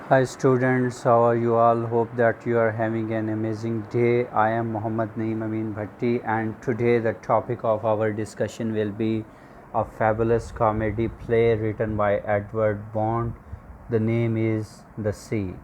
Hi students, how are you all? Hope that you are having an amazing day. I am Muhammad Naeem Amin Bhatti, and today the topic of our discussion will be a fabulous comedy play written by Edward Bond. The name is The Sea.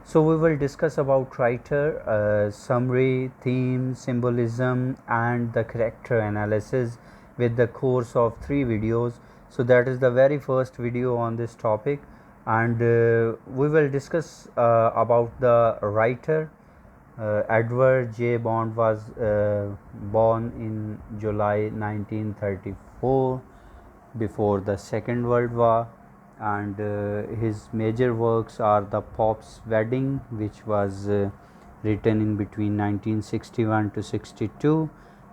So we will discuss about writer, summary, theme, symbolism, and the character analysis with the course of 3 videos. So that is the very first video on this topic, and we will discuss about the writer. Edward J. Bond was born in July 1934 before the Second World War, and his major works are The Pop's Wedding, which was written in between 1961 to 62.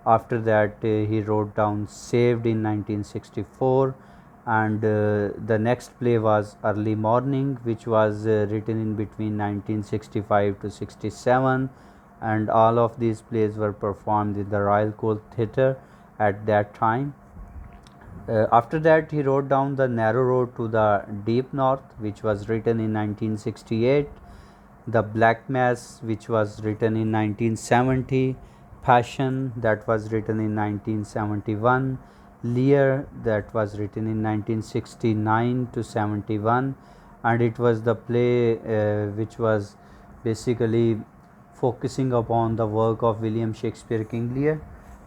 After that, he wrote down Saved in 1964, and the next play was Early Morning, which was written in between 1965 to 67, and all of these plays were performed in the Royal Court Theatre at that time. After that, he wrote down The Narrow Road to the Deep North, which was written in 1968, The Black Mass, which was written in 1970, Passion, that was written in 1971, Lear, that was written in 1969 to 71, and it was the play which was basically focusing upon the work of William Shakespeare King Lear.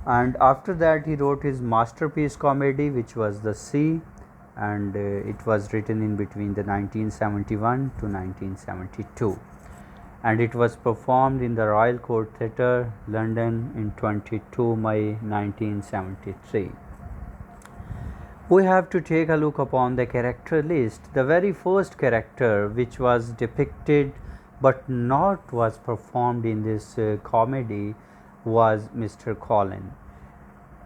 And after that, he wrote his masterpiece comedy, which was The Sea, and it was written in between the 1971 to 1972, and it was performed in the Royal Court Theatre, London, in 22 May 1973. We have to take a look upon the character list. The very first character which was depicted but not was performed in this comedy was Mr. Colin.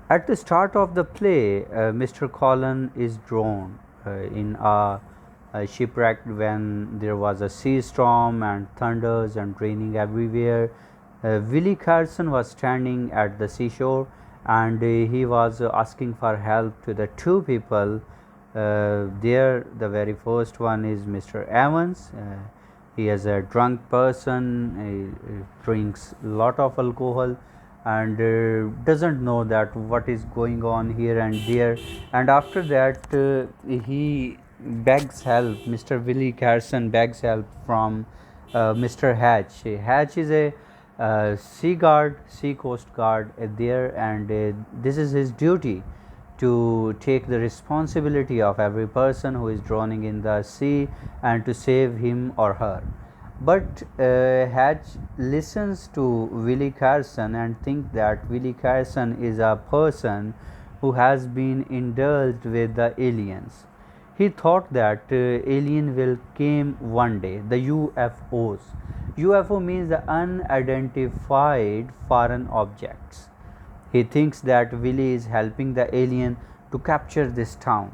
At the start of the play, Mr. Colin is drawn in a shipwreck when there was a sea storm and thunders and raining everywhere. Willie Carson was standing at the seashore, and he was asking for help to the two people there. The very first one is Mr. Evans. He is a drunk person, he drinks a lot of alcohol, and doesn't know that what is going on here and there. And after that, he begs help. Mr. Willie Carson begs help from Mr. Hatch. Hatch is a sea guard, sea coast guard there, and this is his duty to take the responsibility of every person who is drowning in the sea and to save him or her. But Hatch listens to Willie Carson and think that Willie Carson is a person who has been indulged with the aliens. He thought that alien will came one day, the UFOs. UFO means the unidentified foreign objects. He thinks that Willie is helping the alien to capture this town.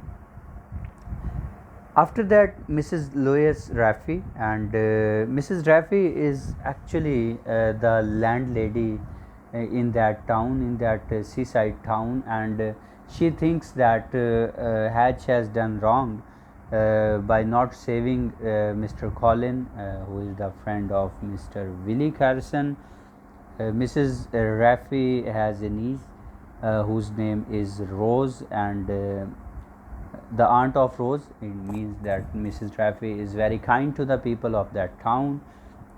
After that, Mrs. Lois Raffi, and Mrs. Raffi is actually the landlady in that town, in that seaside town, and she thinks that Hatch has done wrong by not saving Mr. Colin, who is the friend of Mr. Willie Carson. Mrs. Raffi has a niece whose name is Rose, and the aunt of Rose. It means that Mrs. Raffi is very kind to the people of that town,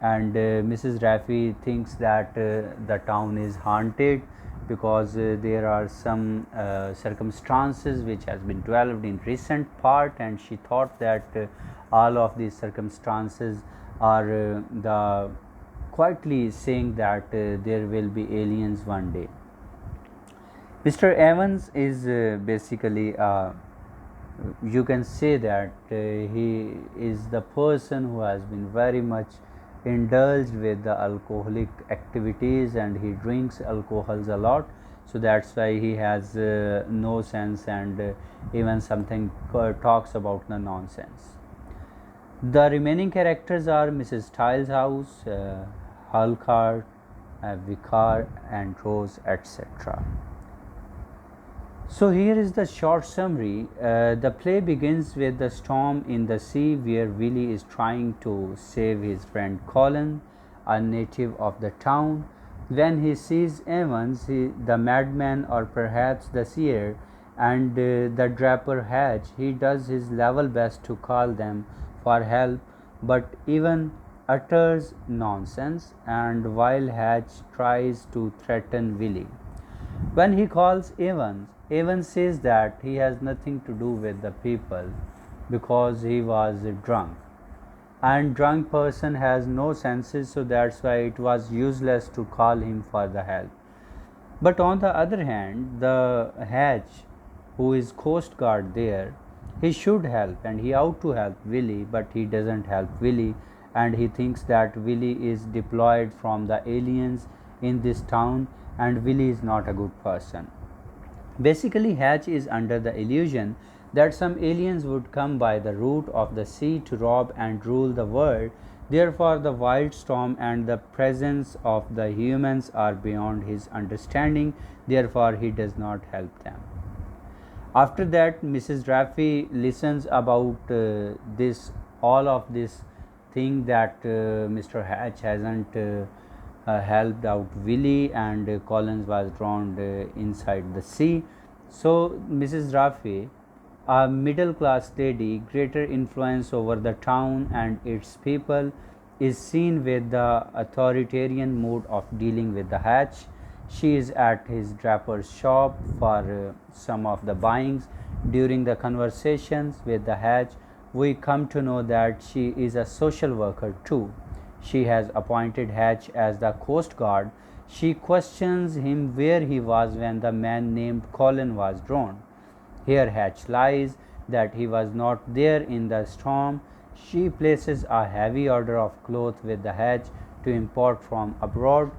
and Mrs. Raffi thinks that the town is haunted because there are some circumstances which has been developed in recent part, and she thought that all of these circumstances are the quietly saying that there will be aliens one day. Mr. Evans is basically you can say that he is the person who has been very much indulged with the alcoholic activities, and he drinks alcohols a lot, so that's why he has no sense, and even something talks about the nonsense. The remaining characters are Mrs. Tileshouse, Halkart, Vicar, and Rose, etc. So here is the short summary. The play begins with the storm in the sea where Willie is trying to save his friend Colin, a native of the town. When he sees Evans, the madman or perhaps the seer, and the draper Hatch, he does his level best to call them for help, but even utters nonsense, and while Hatch tries to threaten Willie. When he calls Evans, Evans says that he has nothing to do with the people because he was drunk. And drunk person has no senses, so that's why it was useless to call him for the help. But on the other hand, the Hatch, who is Coast Guard there, he should help and he ought to help Willie, but he doesn't help Willie, and he thinks that Willie is deployed from the aliens in this town, and Willie is not a good person. Basically, Hatch is under the illusion that some aliens would come by the route of the sea to rob and rule the world. Therefore, the wild storm and the presence of the humans are beyond his understanding. Therefore, he does not help them. After that, Mrs. Raffi listens about this, all of this thing that Mr. Hatch hasn't helped out Willie, and Collins was drowned inside the sea. So Mrs. Raffi, a middle class lady, greater influence over the town and its people, is seen with the authoritarian mode of dealing with the Hatch. She is at his draper's shop for some of the buyings. During the conversations with the Hatch, we come to know that she is a social worker too. She has appointed Hatch as the Coast Guard. She questions him where he was when the man named Colin was drowned. Here Hatch lies that he was not there in the storm. She places a heavy order of clothes with the Hatch to import from abroad.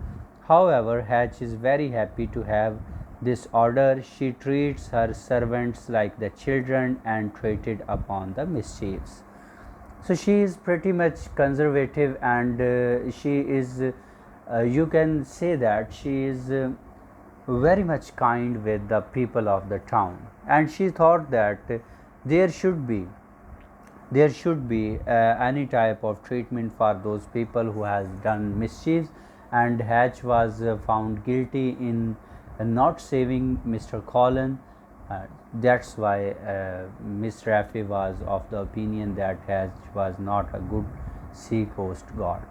However, Hatch is very happy to have this order. She treats her servants like the children and treated upon the mischiefs. So she is pretty much conservative, and she is, you can say that she is very much kind with the people of the town, and she thought that there should be any type of treatment for those people who has done mischiefs, and Hatch was found guilty in not saving Mr. Colin. That's why Miss Raffi was of the opinion that Hatch was not a good sea coast guard.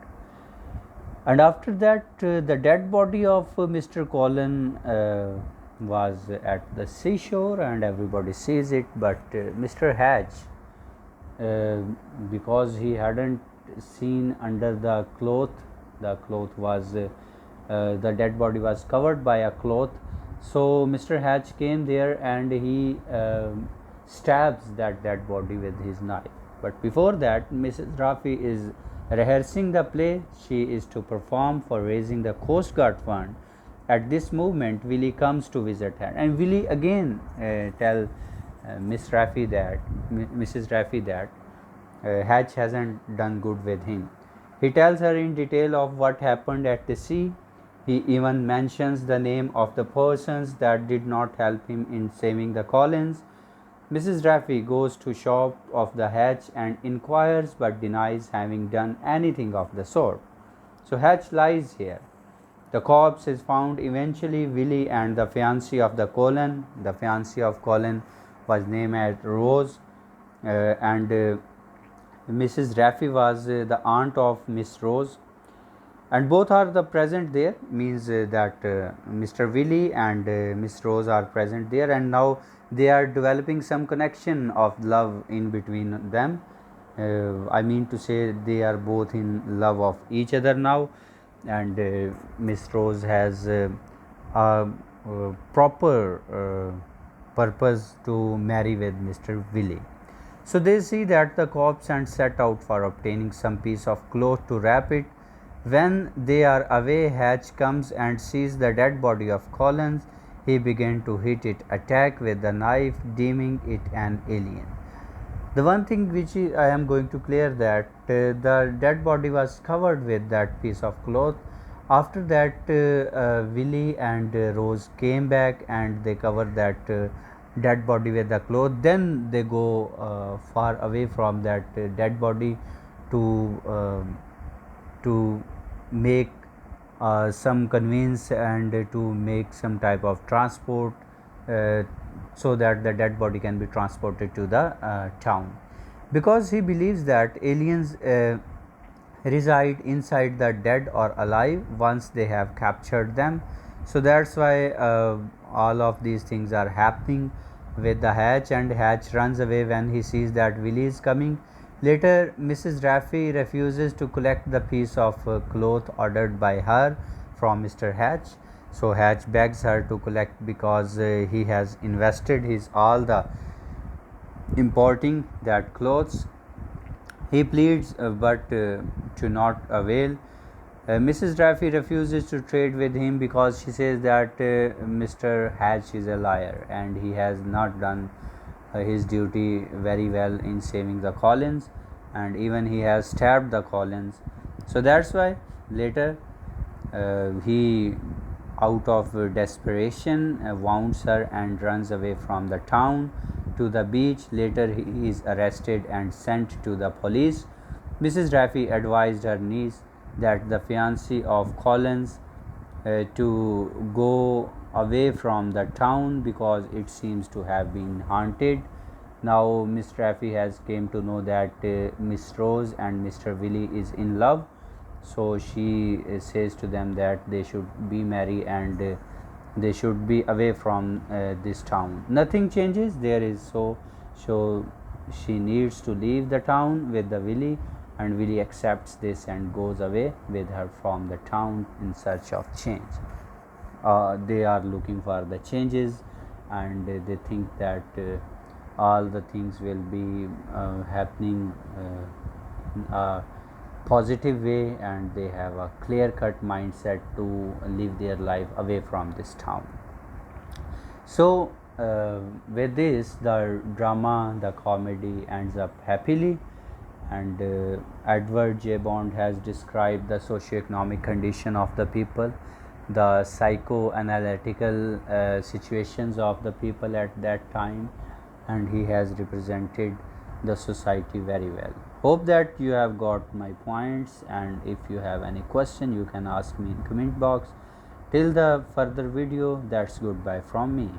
And after that, the dead body of Mr. Colin was at the seashore, and everybody sees it. But Mr. Hatch, because he hadn't seen under the cloth was the dead body was covered by a cloth. So Mr. Hatch came there and he stabs that dead body with his knife. But before that, Mrs. Raffi is rehearsing the play. She is to perform for raising the Coast Guard fund. At this moment, Willie comes to visit her, and Willie again tell Mrs. Raffi that Hatch hasn't done good with him. He tells her in detail of what happened at the sea. He even mentions the name of the persons that did not help him in saving the Collins. Mrs. Raffi goes to shop of the Hatch and inquires but denies having done anything of the sort. So Hatch lies here. The corpse is found eventually. Willie and the fiancée of the Colin. The fiancée of Colin was named as Rose, and Mrs. Raffi was the aunt of Miss Rose, and both are the present there, means that Mr. Willie and Miss Rose are present there, and now they are developing some connection of love in between them. I mean to say they are both in love of each other now, and Miss Rose has a proper purpose to marry with Mr. Willie. So they see that the corpse and set out for obtaining some piece of cloth to wrap it. When they are away, Hatch comes and sees the dead body of Collins. He began to hit it, attack with the knife, deeming it an alien. The one thing which I am going to clear that the dead body was covered with that piece of cloth, After that, Willie and Rose came back and they covered that dead body with the cloth. Then they go far away from that dead body to to make some conveyance and to make some type of transport, uh, so that the dead body can be transported to the town, because he believes that aliens reside inside the dead or alive once they have captured them. So that's why all of these things are happening with the Hatch, and Hatch runs away when he sees that Willie is coming. Later, Mrs. Raffi refuses to collect the piece of cloth ordered by her from Mr. Hatch. So Hatch begs her to collect because he has invested his all the importing that clothes. He pleads, but to not avail. Mrs. Raffi refuses to trade with him because she says that Mr. Hatch is a liar and he has not done his duty very well in saving the Collins, and even he has stabbed the Collins. So that's why later he, out of desperation, wounds her and runs away from the town to the beach. Later, he is arrested and sent to the police. Mrs. Raffi advised her niece, that the fiancé of Collins, to go away from the town because it seems to have been haunted. Now Miss Raffi has came to know that Miss Rose and Mr. Willie is in love, so she says to them that they should be married and they should be away from this town. Nothing changes there is, so she needs to leave the town with the Willie, and Willie accepts this and goes away with her from the town in search of change. They are looking for the changes, and they think that all the things will be happening positive way, and they have a clear cut mindset to live their life away from this town. So with this, the drama, the comedy ends up happily, and Edward J. Bond has described the socio-economic condition of the people, the psychoanalytical situations of the people at that time, and he has represented the society very well. Hope that you have got my points, and if you have any question you can ask me in comment box. Till the further video, that's goodbye from me.